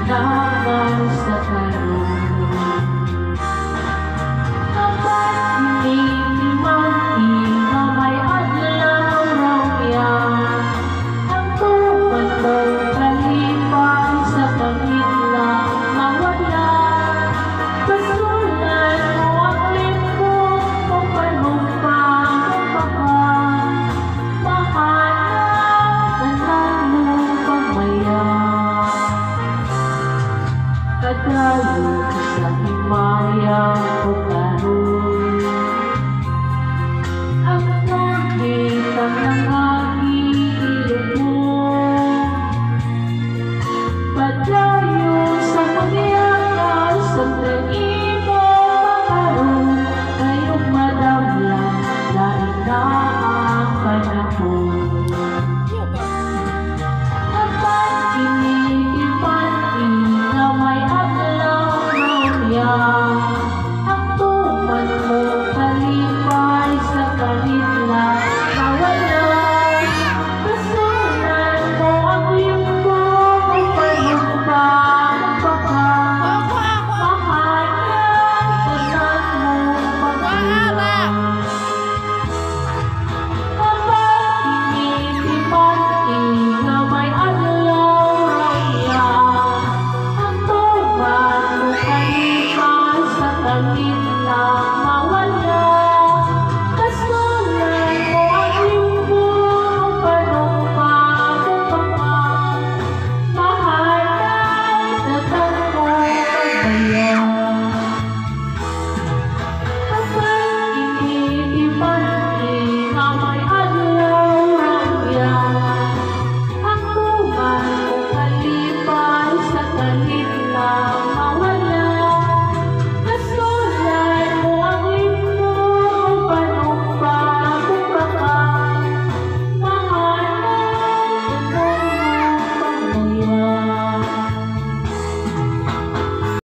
naman sa karoon. Kapag hindi man imamay adlaw raw yan, ang tuman mong kalipay sa pangitlang mawala. Pasulan mo ang limbo kung panumpang ang bahan, mahanap na pagmayan. Kadayo sa himayang bukaroon, ang nakita ng aking ilong mo. Padayo